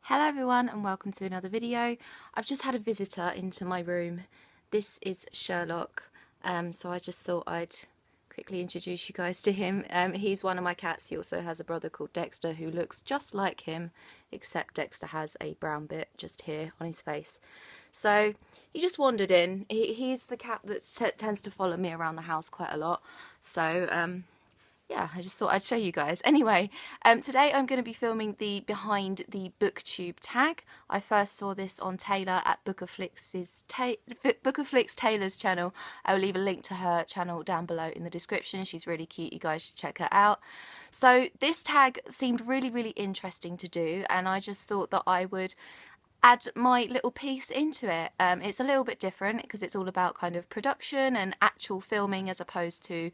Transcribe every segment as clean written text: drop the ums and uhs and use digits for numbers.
Hello everyone and welcome to another video. I've just had a visitor into my room. This is Sherlock, so I just thought I'd quickly introduce you guys to him. He's one of my cats. He also has a brother called Dexter who looks just like him, except Dexter has a brown bit just here on his face. So he just wandered in. He's the cat that tends to follow me around the house quite a lot. So yeah, I just thought I'd show you guys. Anyway, today I'm going to be filming the behind the BookTube tag. I first saw this on Taylor at Book of Flicks Taylor's channel. I will leave a link to her channel down below in the description. She's really cute. You guys should check her out. So this tag seemed really interesting to do, and I just thought that I would add my little piece into it. It's a little bit different because it's all about kind of production and actual filming as opposed to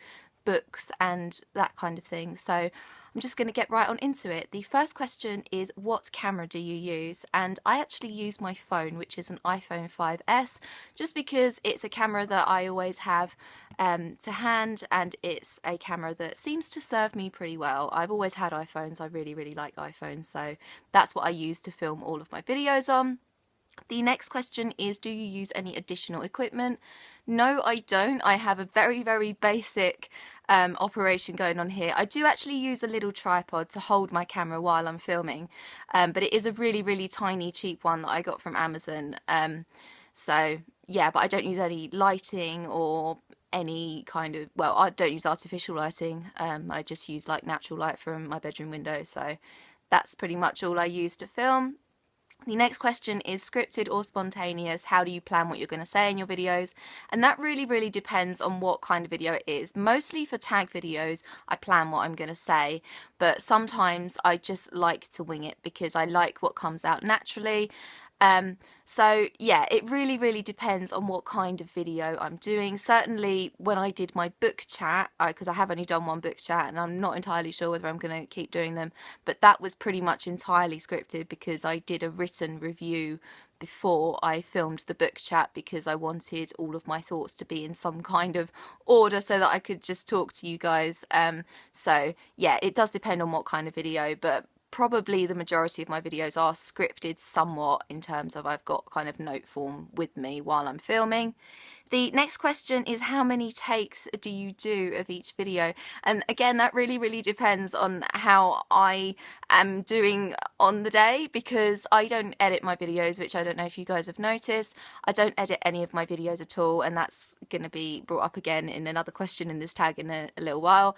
books and that kind of thing. So I'm just going to get right on into it. The first question is, what camera do you use? And I actually use my phone, which is an iPhone 5S, just because it's a camera that I always have to hand, and it's a camera that seems to serve me pretty well. I've always had iPhones. I really like iPhones, so that's what I use to film all of my videos on. The next question is, do you use any additional equipment? No, I don't. I have a very basic operation going on here. I do actually use a little tripod to hold my camera while I'm filming, but it is a really tiny cheap one that I got from Amazon. So yeah, but I don't use any lighting or any kind of, well, I don't use artificial lighting. I just use like natural light from my bedroom window. So that's pretty much all I use to film. The next question is, scripted or spontaneous? How do you plan what you're going to say in your videos? And that really depends on what kind of video it is. Mostly for tag videos, I plan what I'm going to say, but sometimes I just like to wing it because I like what comes out naturally. So yeah, it really depends on what kind of video I'm doing. Certainly when I did my book chat, because I have only done one book chat and I'm not entirely sure whether I'm going to keep doing them, but that was pretty much entirely scripted because I did a written review before I filmed the book chat because I wanted all of my thoughts to be in some kind of order so that I could just talk to you guys. So yeah, it does depend on what kind of video, but probably the majority of my videos are scripted somewhat in terms of I've got kind of note form with me while I'm filming. The next question is, how many takes do you do of each video? And again, that really depends on how I am doing on the day, because I don't edit my videos, which I don't know if you guys have noticed. I don't edit any of my videos at all, and that's going to be brought up again in another question in this tag in a little while.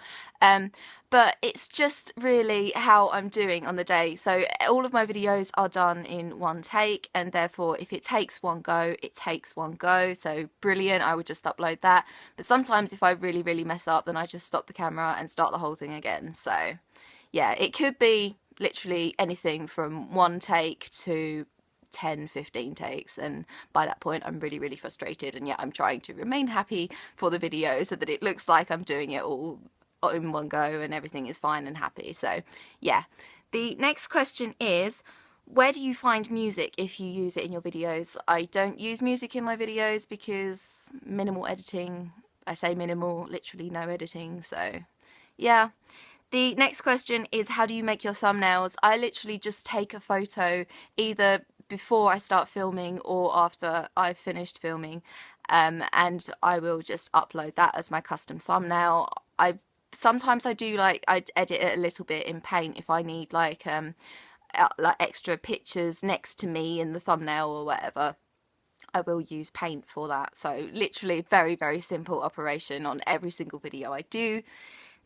But it's just really how I'm doing on the day. So all of my videos are done in one take, and therefore if it takes one go, it takes one go. So brilliant, I would just upload that. But sometimes if I really mess up, then I just stop the camera and start the whole thing again. So yeah, it could be literally anything from one take to 10-15 takes, and by that point I'm really frustrated, and yet I'm trying to remain happy for the video so that it looks like I'm doing it all in one go and everything is fine and happy. So yeah, the next question is, where do you find music if you use it in your videos? I don't use music in my videos because minimal editing. I say minimal, literally no editing. So yeah. The next question is, how do you make your thumbnails? I literally just take a photo either before I start filming or after I've finished filming, and I will just upload that as my custom thumbnail. Sometimes I do I edit it a little bit in Paint if I need like extra pictures next to me in the thumbnail or whatever. I will use Paint for that. So literally very simple operation on every single video I do.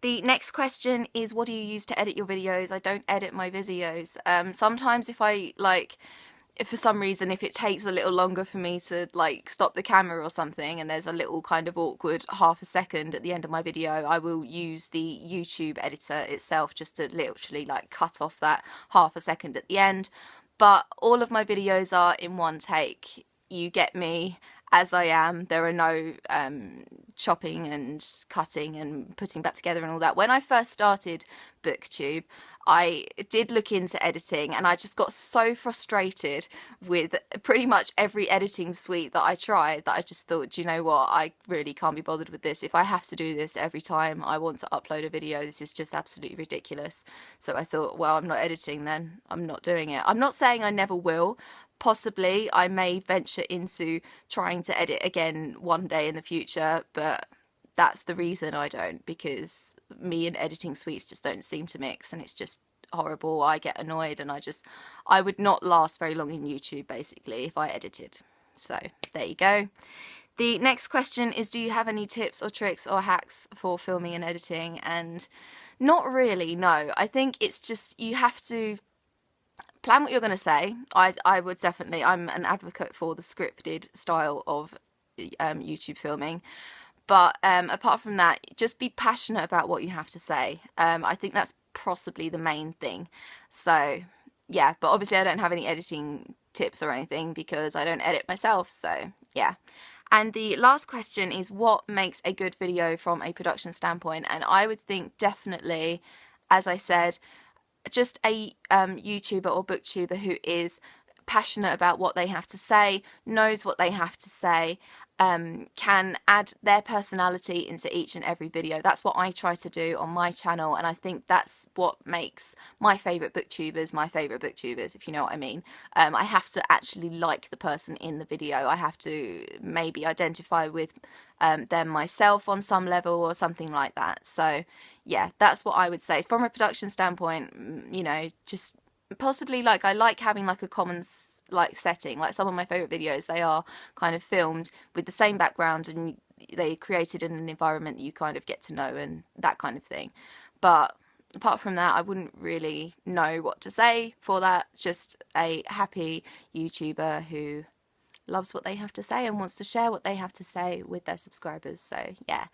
The next question is, what do you use to edit your videos? I don't edit my videos. Sometimes if if for some reason, if it takes a little longer for me to stop the camera or something, and there's a little kind of awkward half a second at the end of my video, I will use the YouTube editor itself just to literally cut off that half a second at the end. But all of my videos are in one take. You get me as I am. There are no chopping and cutting and putting back together and all that. When I first started BookTube, I did look into editing, and I just got so frustrated with pretty much every editing suite that I tried that I just thought, do you know what, I really can't be bothered with this. If I have to do this every time I want to upload a video, this is just absolutely ridiculous. So I thought, well, I'm not editing then, I'm not doing it. I'm not saying I never will. Possibly I may venture into trying to edit again one day in the future, but that's the reason I don't, because me and editing suites just don't seem to mix, and it's just horrible. I get annoyed, and I would not last very long in YouTube basically if I edited. So there you go. The next question is, do you have any tips or tricks or hacks for filming and editing? And not really, no. I think it's just, you have to plan what you're going to say. I would definitely, I'm an advocate for the scripted style of YouTube filming. But apart from that, just be passionate about what you have to say. I think that's possibly the main thing. So yeah, but obviously I don't have any editing tips or anything because I don't edit myself. So yeah. And the last question is, what makes a good video from a production standpoint? And I would think definitely, as I said, just a YouTuber or booktuber who is passionate about what they have to say, knows what they have to say, can add their personality into each and every video. That's what I try to do on my channel, and I think that's what makes my favourite booktubers, if you know what I mean. I have to actually like the person in the video. I have to maybe identify with them myself on some level or something like that. So yeah, that's what I would say. From a production standpoint, you know, just possibly, like, I like having like a common like setting. Like some of my favorite videos, they are kind of filmed with the same background, and they created in an environment that you kind of get to know and that kind of thing. But apart from that, I wouldn't really know what to say for that. Just a happy YouTuber who loves what they have to say and wants to share what they have to say with their subscribers. So yeah,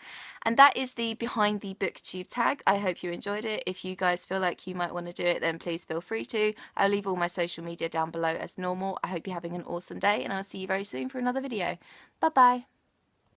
and that is the behind the BookTube tag. I hope you enjoyed it. If you guys feel like you might want to do it, then please feel free to. I'll leave all my social media down below as normal. I hope you're having an awesome day, and I'll see you very soon for another video. Bye bye.